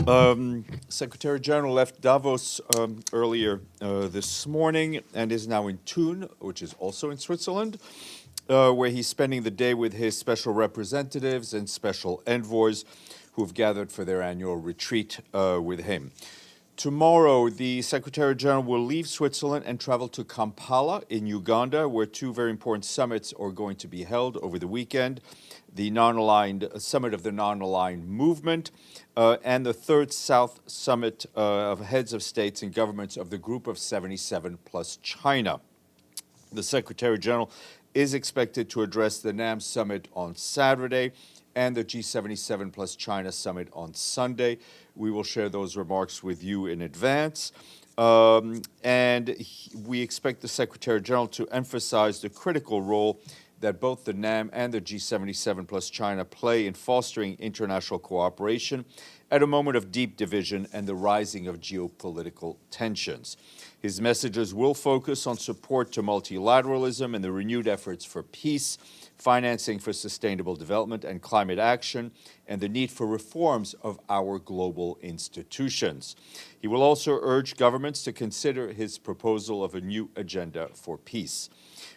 Secretary General left Davos earlier this morning and is now in Thun, which is also in Switzerland, where he's spending the day with his special representatives and special envoys who've gathered for their annual retreat with him. Tomorrow, the Secretary General will leave Switzerland and travel to Kampala in Uganda, where two very important summits are going to be held over the weekend. The non-aligned summit of the non-aligned movement and the third South Summit of heads of states and governments of the Group of 77 plus China. The Secretary General is expected to address the NAM summit on Saturday and the G77 plus China summit on Sunday. We will share those remarks with you in advance. We expect the Secretary General to emphasize the critical role that both the NAM and the G77 plus China play in fostering international cooperation at a moment of deep division and the rising of geopolitical tensions. His messages will focus on support to multilateralism and the renewed efforts for peace, financing for sustainable development and climate action, and the need for reforms of our global institutions. He will also urge governments to consider his proposal of a new agenda for peace.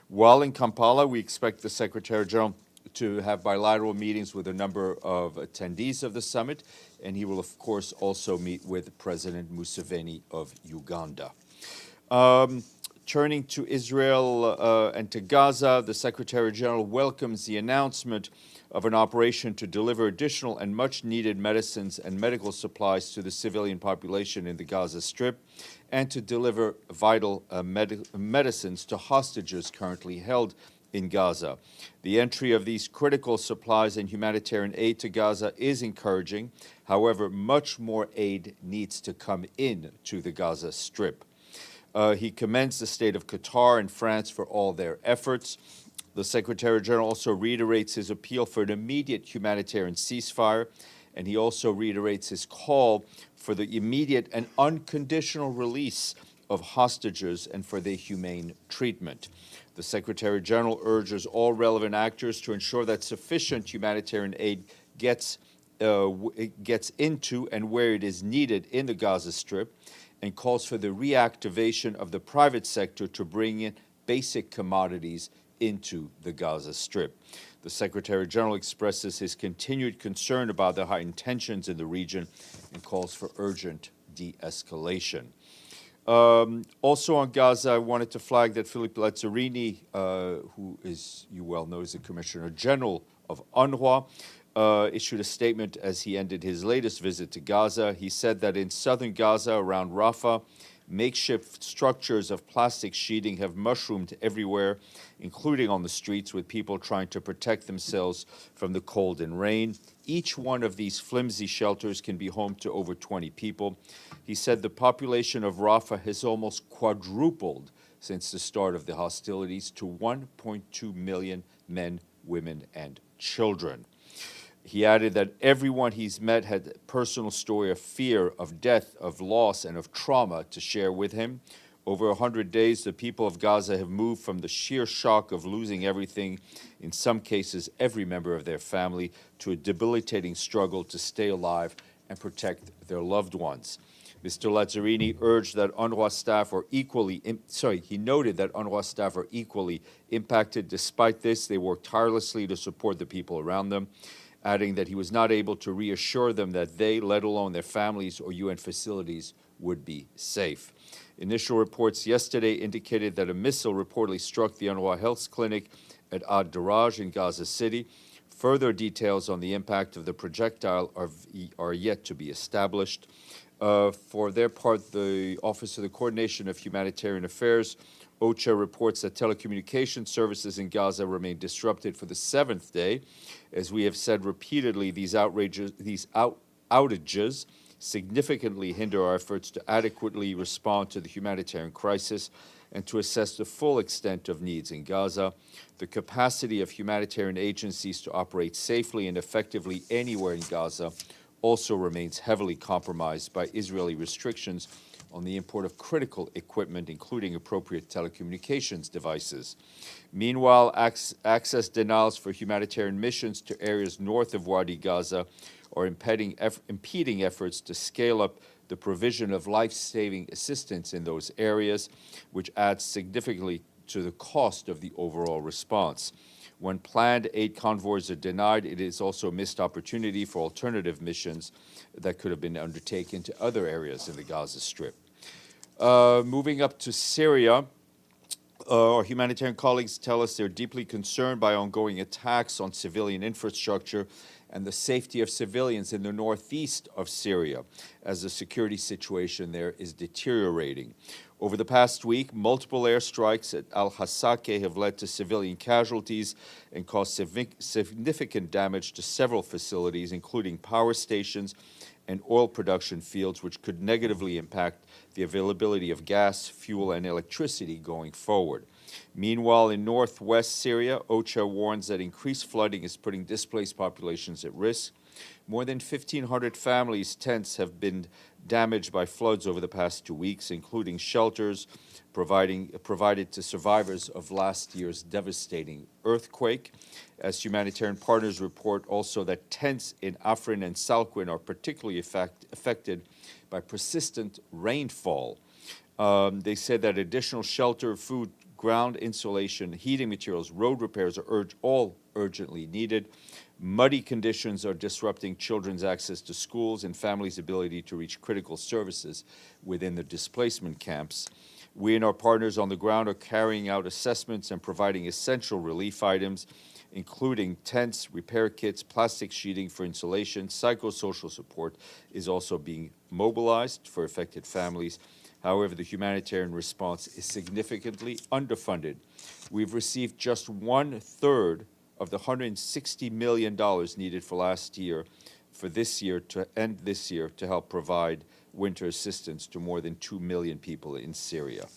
While in Kampala, we expect the Secretary General to have bilateral meetings with a number of attendees of the summit, and he will, of course, also meet with President Museveni of Uganda. Turning to Israel and to Gaza, the Secretary General welcomes the announcement of an operation to deliver additional and much-needed medicines and medical supplies to the civilian population in the Gaza Strip and to deliver vital medicines to hostages currently held in Gaza. The entry of these critical supplies and humanitarian aid to Gaza is encouraging. However, much more aid needs to come in to the Gaza Strip. He commends the state of Qatar and France for all their efforts. The Secretary General also reiterates his appeal for an immediate humanitarian ceasefire, and he also reiterates his call for the immediate and unconditional release of hostages and for their humane treatment. The Secretary General urges all relevant actors to ensure that sufficient humanitarian aid gets into and where it is needed in the Gaza Strip, and calls for the reactivation of the private sector to bring in basic commodities into the Gaza Strip. The Secretary General expresses his continued concern about the heightened tensions in the region and calls for urgent de-escalation. Also on Gaza, I wanted to flag that Philippe Lazzarini, who is, you well know, is the Commissioner General of UNRWA, issued a statement as he ended his latest visit to Gaza. He said that in southern Gaza, around Rafah, makeshift structures of plastic sheeting have mushroomed everywhere, including on the streets, with people trying to protect themselves from the cold and rain. Each one of these flimsy shelters can be home to over 20 people. He said the population of Rafah has almost quadrupled since the start of the hostilities to 1.2 million men, women, and children. He added that everyone he's met had a personal story of fear, of death, of loss, and of trauma to share with him. Over 100 days, the people of Gaza have moved from the sheer shock of losing everything, in some cases every member of their family, to a debilitating struggle to stay alive and protect their loved ones. Mr. Lazzarini urged that UNRWA staff are he noted that UNRWA staff are equally impacted. Despite this, they work tirelessly to support the people around them, adding that he was not able to reassure them that they, let alone their families or UN facilities, would be safe. Initial reports yesterday indicated that a missile reportedly struck the UNRWA Health Clinic at Ad-Daraj in Gaza City. Further details on the impact of the projectile are yet to be established. For their part, the Office of the Coordination of Humanitarian Affairs, OCHA, reports that telecommunication services in Gaza remain disrupted for the seventh day. As we have said repeatedly, these outages significantly hinder our efforts to adequately respond to the humanitarian crisis and to assess the full extent of needs in Gaza. The capacity of humanitarian agencies to operate safely and effectively anywhere in Gaza also remains heavily compromised by Israeli restrictions on the import of critical equipment, including appropriate telecommunications devices. Meanwhile, access denials for humanitarian missions to areas north of Wadi Gaza are impeding efforts to scale up the provision of life-saving assistance in those areas, which adds significantly to the cost of the overall response. When planned aid convoys are denied, it is also a missed opportunity for alternative missions that could have been undertaken to other areas in the Gaza Strip. Moving up to Syria, our humanitarian colleagues tell us they're deeply concerned by ongoing attacks on civilian infrastructure and the safety of civilians in the northeast of Syria, as the security situation there is deteriorating. Over the past week, multiple airstrikes at al-Hasake have led to civilian casualties and caused significant damage to several facilities, including power stations and oil production fields, which could negatively impact the availability of gas, fuel, and electricity going forward. Meanwhile, in northwest Syria, OCHA warns that increased flooding is putting displaced populations at risk. More than 1,500 families' tents have been damaged by floods over the past 2 weeks, including shelters provided to survivors of last year's devastating earthquake. As humanitarian partners report also that tents in Afrin and Salquin are particularly affected by persistent rainfall. They said that additional shelter, food, ground insulation, heating materials, road repairs are all urgently needed. Muddy conditions are disrupting children's access to schools and families' ability to reach critical services within the displacement camps. We and our partners on the ground are carrying out assessments and providing essential relief items, including tents, repair kits, plastic sheeting for insulation. Psychosocial support is also being mobilized for affected families. However, the humanitarian response is significantly underfunded. We've received just 1/3 of the $160 million needed for this year to help provide winter assistance to more than 2 million people in Syria.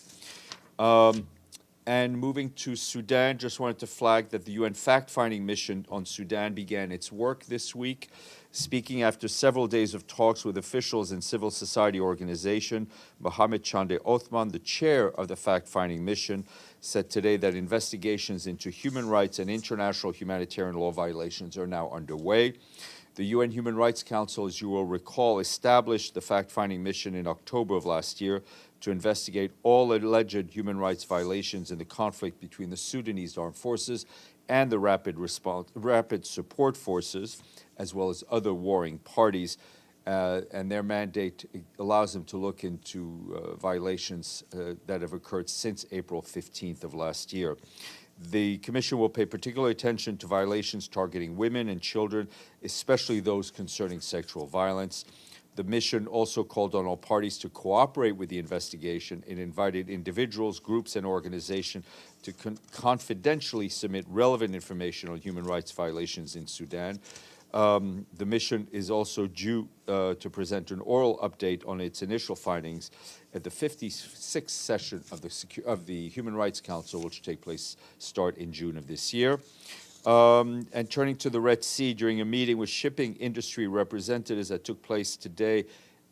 And moving to Sudan, just wanted to flag that the UN fact-finding mission on Sudan began its work this week. Speaking after several days of talks with officials and civil society organization, Mohamed Chande Othman, the chair of the fact-finding mission, said today that investigations into human rights and international humanitarian law violations are now underway. The UN Human Rights Council, as you will recall, established the fact-finding mission in October of last year to investigate all alleged human rights violations in the conflict between the Sudanese armed forces and the Rapid Support Forces, as well as other warring parties. And their mandate allows them to look into violations that have occurred since April 15th of last year. The Commission will pay particular attention to violations targeting women and children, especially those concerning sexual violence. The mission also called on all parties to cooperate with the investigation and invited individuals, groups, and organizations to confidentially submit relevant information on human rights violations in Sudan. The mission is also due to present an oral update on its initial findings at the 56th session of the Human Rights Council, which start in June of this year. And turning to the Red Sea, during a meeting with shipping industry representatives that took place today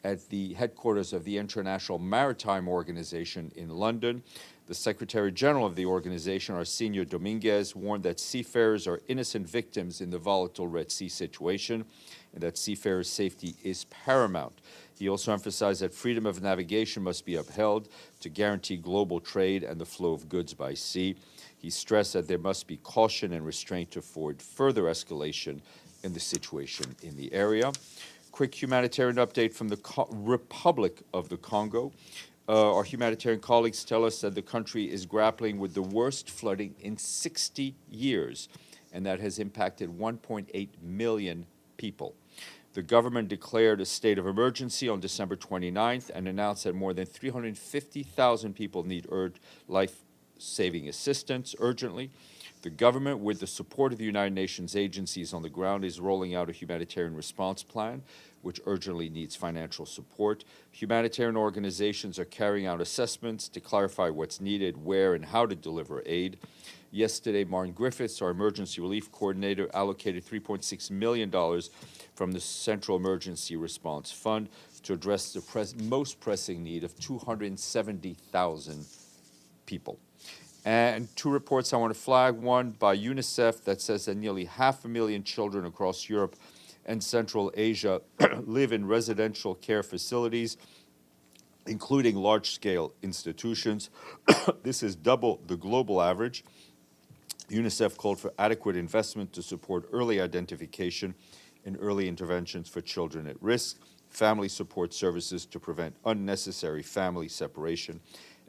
at the headquarters of the International Maritime Organization in London, the Secretary General of the organization, Arsenio Dominguez, warned that seafarers are innocent victims in the volatile Red Sea situation and that seafarers' safety is paramount. He also emphasized that freedom of navigation must be upheld to guarantee global trade and the flow of goods by sea. He stressed that there must be caution and restraint to avoid further escalation in the situation in the area. Quick humanitarian update from the Republic of the Congo. Our humanitarian colleagues tell us that the country is grappling with the worst flooding in 60 years, and that has impacted 1.8 million people. The government declared a state of emergency on December 29th and announced that more than 350,000 people need life-saving assistance urgently. The government, with the support of the United Nations agencies on the ground, is rolling out a humanitarian response plan, which urgently needs financial support. Humanitarian organizations are carrying out assessments to clarify what's needed, where, and how to deliver aid. Yesterday, Martin Griffiths, our emergency relief coordinator, allocated $3.6 million from the Central Emergency Response Fund to address the most pressing need of 270,000 people. And two reports I want to flag. One by UNICEF that says that nearly 500,000 children across Europe and Central Asia live in residential care facilities, including large-scale institutions. This is double the global average. UNICEF called for adequate investment to support early identification and early interventions for children at risk, family support services to prevent unnecessary family separation,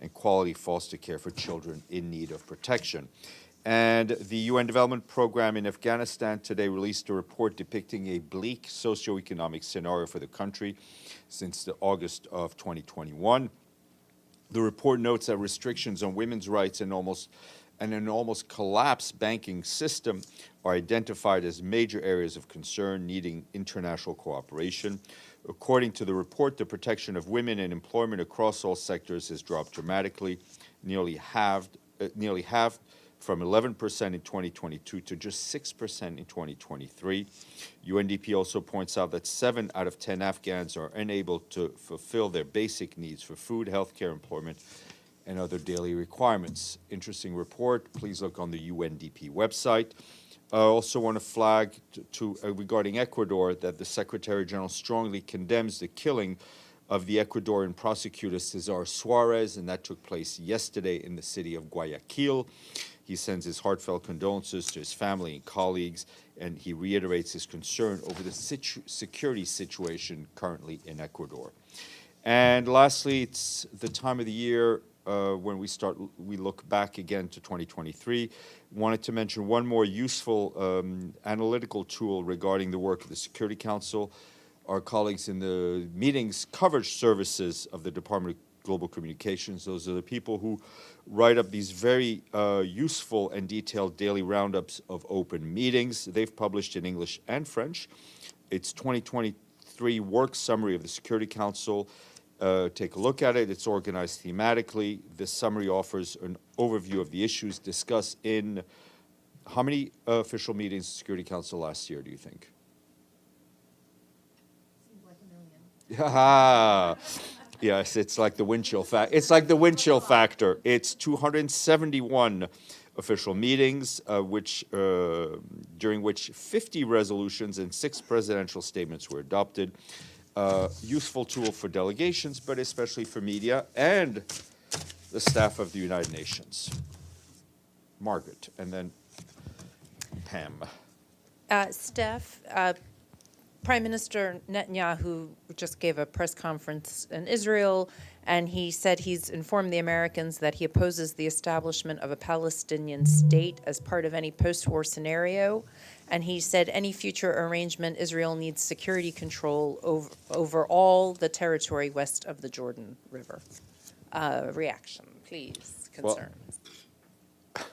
and quality foster care for children in need of protection. And the UN Development Program in Afghanistan today released a report depicting a bleak socioeconomic scenario for the country since the August of 2021. The report notes that restrictions on women's rights and an almost collapsed banking system are identified as major areas of concern needing international cooperation. According to the report, the protection of women and employment across all sectors has dropped dramatically, nearly halved from 11% in 2022 to just 6% in 2023. UNDP also points out that 7 out of 10 Afghans are unable to fulfill their basic needs for food, healthcare, employment, and other daily requirements. Interesting report. Please look on the UNDP website. I also want to flag regarding Ecuador that the Secretary General strongly condemns the killing of the Ecuadorian prosecutor Cesar Suarez, and that took place yesterday in the city of Guayaquil. He sends his heartfelt condolences to his family and colleagues, and he reiterates his concern over the security situation currently in Ecuador. And lastly, it's the time of the year when we look back again to 2023. Wanted to mention one more useful analytical tool regarding the work of the Security Council. Our colleagues in the meetings coverage services of the Department of Global Communications, those are the people who write up these very useful and detailed daily roundups of open meetings. They've published in English and French. It's 2023 work summary of the Security Council. Take a look at it. It's organized thematically. This summary offers an overview of the issues discussed in how many official meetings the Security Council last year, do you think? Seems like a million. Yes, it's like the wind chill factor. It's like the wind chill factor. It's 271 official meetings, during which 50 resolutions and 6 presidential statements were adopted. Useful tool for delegations, but especially for media and the staff of the United Nations. Margaret, and then Pam. Steph, Prime Minister Netanyahu just gave a press conference in Israel, and he said he's informed the Americans that he opposes the establishment of a Palestinian state as part of any post-war scenario. And he said any future arrangement, Israel needs security control over all the territory west of the Jordan River. Reaction, please, concerns. Well,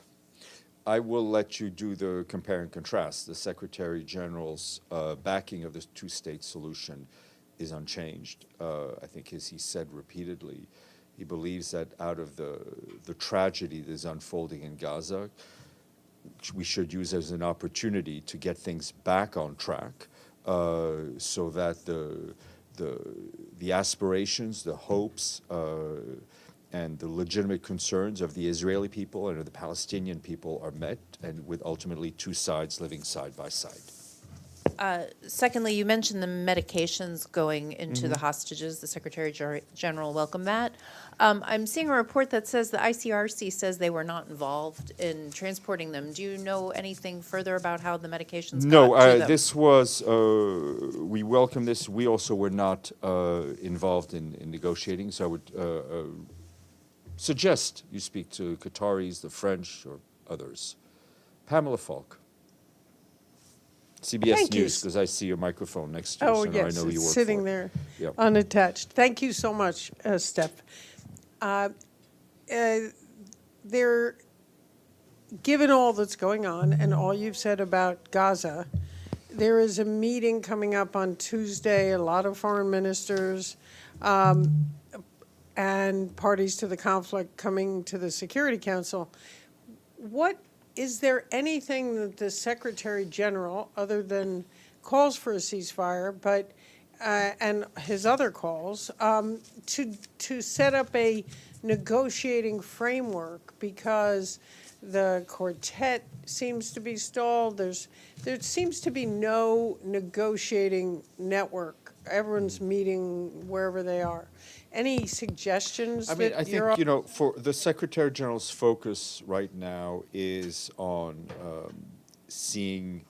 I will let you do the compare and contrast. The Secretary General's backing of the two-state solution is unchanged. I think, as he said repeatedly, he believes that out of the tragedy that is unfolding in Gaza, we should use as an opportunity to get things back on track, so that the aspirations, the hopes, and the legitimate concerns of the Israeli people and of the Palestinian people are met, and with ultimately two sides living side by side. Secondly, you mentioned the medications going into the hostages. The Secretary General welcomed that. I'm seeing a report that says the ICRC says they were not involved in transporting them. Do you know anything further about how the medications got to them? This was, we welcome this. We also were not involved in negotiating, so I would suggest you speak to Qataris, the French, or others. Pamela Falk. CBS Thank News, you. because I see your microphone next to you, Oh, so now yes, I know you it's work sitting for it. there Yep. unattached. Thank you so much, Steph. There given all that's going on and all you've said about Gaza, there is a meeting coming up on Tuesday, a lot of foreign ministers and parties to the conflict coming to the Security Council. Is there anything that the Secretary General, other than calls for a ceasefire, but and his other calls, to set up a negotiating framework, because the quartet seems to be stalled. There seems to be no negotiating network. Everyone's meeting wherever they are. Any suggestions? I mean, that I you're think, for the Secretary General's focus right now is on seeing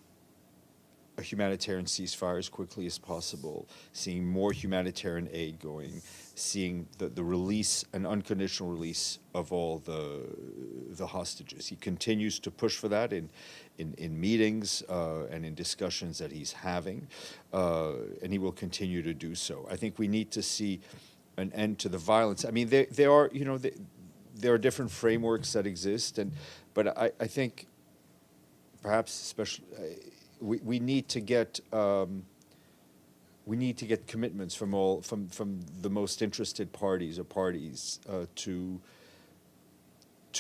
a humanitarian ceasefire as quickly as possible, seeing more humanitarian aid going, seeing the release, an unconditional release of all the hostages. He continues to push for that in meetings and in discussions that he's having, and he will continue to do so. I think we need to see an end to the violence. I mean, there are different frameworks that exist, but I think perhaps especially we need to get commitments from the most interested parties to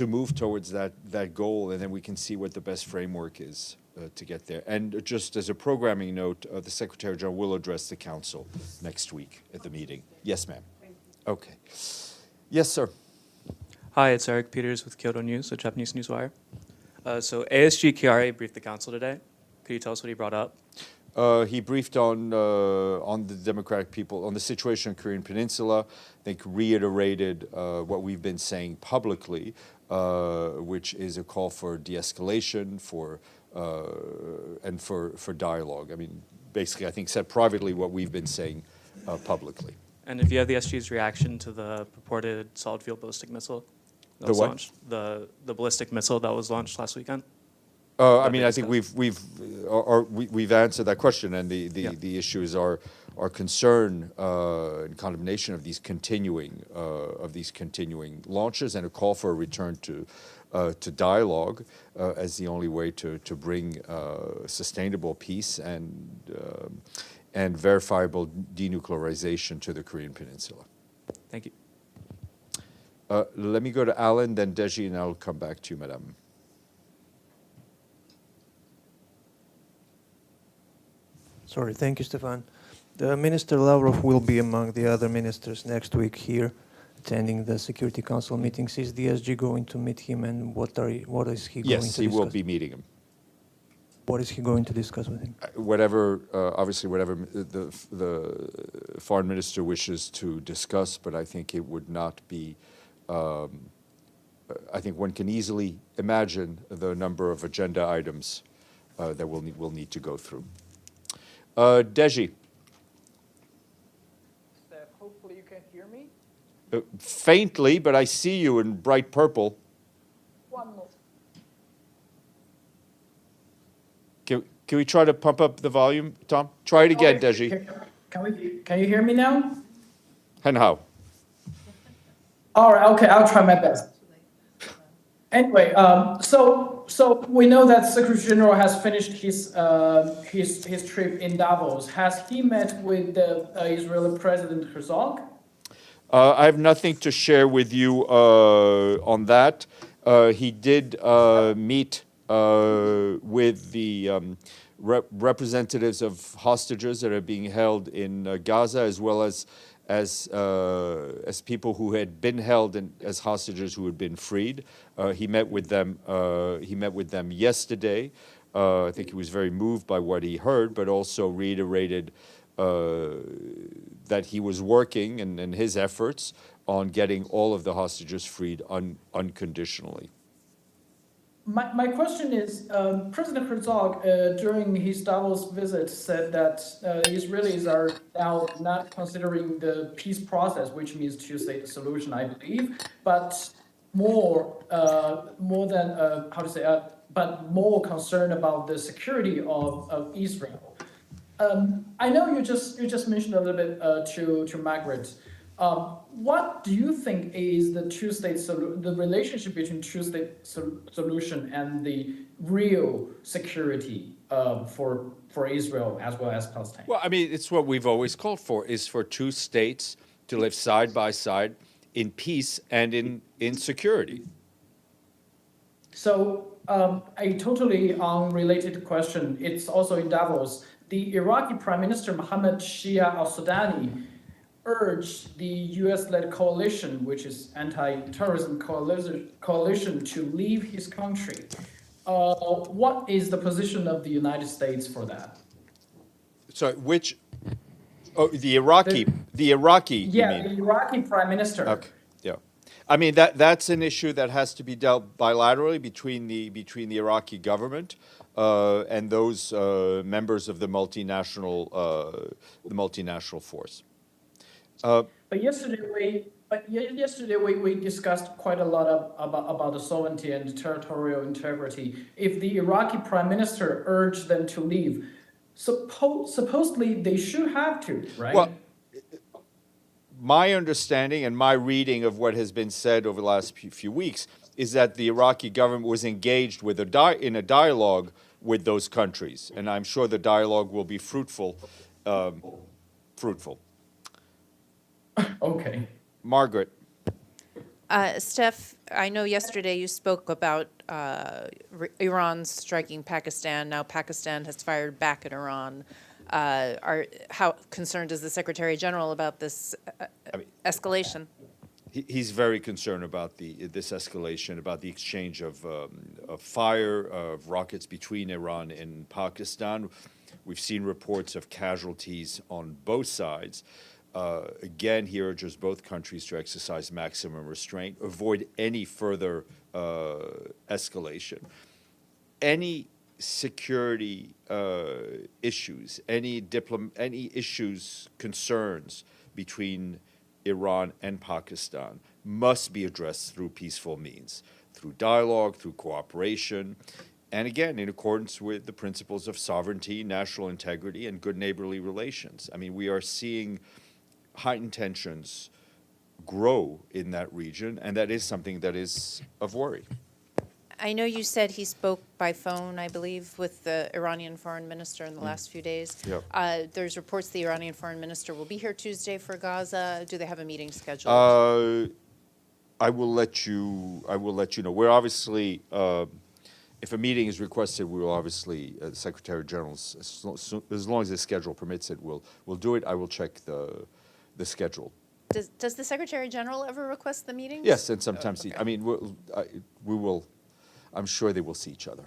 move towards that goal, and then we can see what the best framework is to get there. And just as a programming note, the Secretary General will address the Council next week at the meeting. Yes, ma'am. Okay. Yes, sir. Hi, it's Eric Peters with Kyoto News, a Japanese newswire. So ASG Chiare briefed the council today. Could you tell us what he brought up? He briefed on the democratic people, on the situation in the Korean Peninsula. I think reiterated what we've been saying publicly, which is a call for de-escalation, for dialogue. I mean, basically, I think said privately what we've been saying publicly. And if you have the SG's reaction to the purported solid field ballistic missile that was launched, the ballistic missile that was launched last weekend? I mean, I think we've answered that question, and the issue is our concern and condemnation of these continuing launches, and a call for a return to dialogue as the only way to bring sustainable peace and verifiable denuclearization to the Korean Peninsula. Thank you. Let me go to Alan, then Deji, and I'll come back to you, Madame. Sorry, thank you, Stefan. The Minister Lavrov will be among the other ministers next week here, attending the Security Council meetings. Is the SG going to meet him, and what is he going to discuss? Yes, he will be meeting him. What is he going to discuss with him? Obviously, whatever the foreign minister wishes to discuss, but I think it would not be. I think one can easily imagine the number of agenda items that we'll need to go through. Deji. Steph, hopefully you can hear me. Faintly, but I see you in bright purple. One more. Can we try to pump up the volume, Tom? Try it again, Deji. Can you hear me now? And how? All right, okay, I'll try my best. Anyway, so we know that Secretary General has finished his trip in Davos. Has he met with the Israeli President Herzog? I have nothing to share with you on that. He did meet with the representatives of hostages that are being held in Gaza, as well as people who had been held as hostages who had been freed. He met with them. He met with them yesterday. I think he was very moved by what he heard, but also reiterated that he was working and his efforts on getting all of the hostages freed unconditionally. My question is, President Herzog, during his Davos visit, said that Israelis are now not considering the peace process, which means two-state solution, I believe, but more concerned about the security of Israel. I know you just mentioned a little bit to Margaret, What do you think is the the relationship between two-state solution and the real security for Israel as well as Palestine? Well, I mean, it's what we've always called for, is for two states to live side by side in peace and in security. So, a totally unrelated question. It's also in Davos. The Iraqi Prime Minister Mohammed Shia al-Sudani urged the U.S.-led coalition, which is anti-terrorism coalition, to leave his country. What is the position of the United States for that? So which, oh, the Iraqi, you Yeah, mean? the Iraqi Prime Minister. Okay, yeah. I mean, that's an issue that has to be dealt bilaterally between the Iraqi government and those members of the multinational force. But yesterday we discussed quite a lot about the sovereignty and territorial integrity. If the Iraqi Prime Minister urged them to leave, supposedly they should have to, right? Well, my understanding and my reading of what has been said over the last few weeks is that the Iraqi government was engaged with in a dialogue with those countries, and I'm sure the dialogue will be fruitful. Okay. Margaret. Steph, I know yesterday you spoke about Iran striking Pakistan. Now Pakistan has fired back at Iran. How concerned is the Secretary General about this escalation? He's very concerned about this escalation, about the exchange of fire, of rockets between Iran and Pakistan. We've seen reports of casualties on both sides. Again, he urges both countries to exercise maximum restraint, avoid any further escalation. Any security issues, any issues, concerns between Iran and Pakistan must be addressed through peaceful means, through dialogue, through cooperation, and again, in accordance with the principles of sovereignty, national integrity, and good neighborly relations. I mean, we are seeing heightened tensions grow in that region, and that is something that is of worry. I know you said he spoke by phone, I believe, with the Iranian foreign minister in the last few days. Yep. There's reports the Iranian foreign minister will be here Tuesday for Gaza. Do they have a meeting scheduled? I will let you know. We're obviously, if a meeting is requested, we will obviously, the Secretary General, as long as the schedule permits it, we'll do it. I will check the schedule. Does the Secretary General ever request the meetings? Yes, and sometimes okay. I mean, we will. I'm sure they will see each other.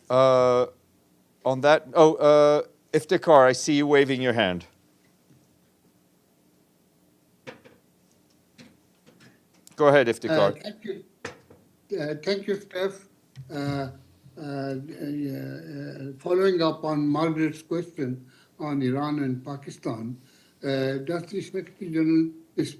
On that, Iftikhar, I see you waving your hand. Go ahead, Iftikhar. Thank you, Steph. Following up on Margaret's question on Iran and Pakistan, does the Secretary General is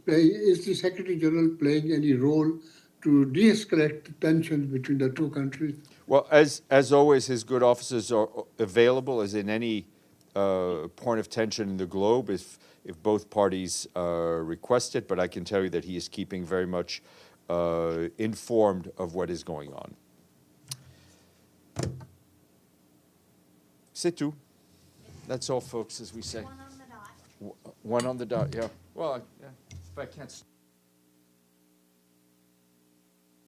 the Secretary General playing any role to de-escalate the tensions between the two countries? Well, as always, his good officers are available, as in any point of tension in the globe, if both parties request it. But I can tell you that he is keeping very much informed of what is going on. C'est tout. That's all, folks, as we say. One on the dot. One on the dot, yeah. Well, yeah, if I can't...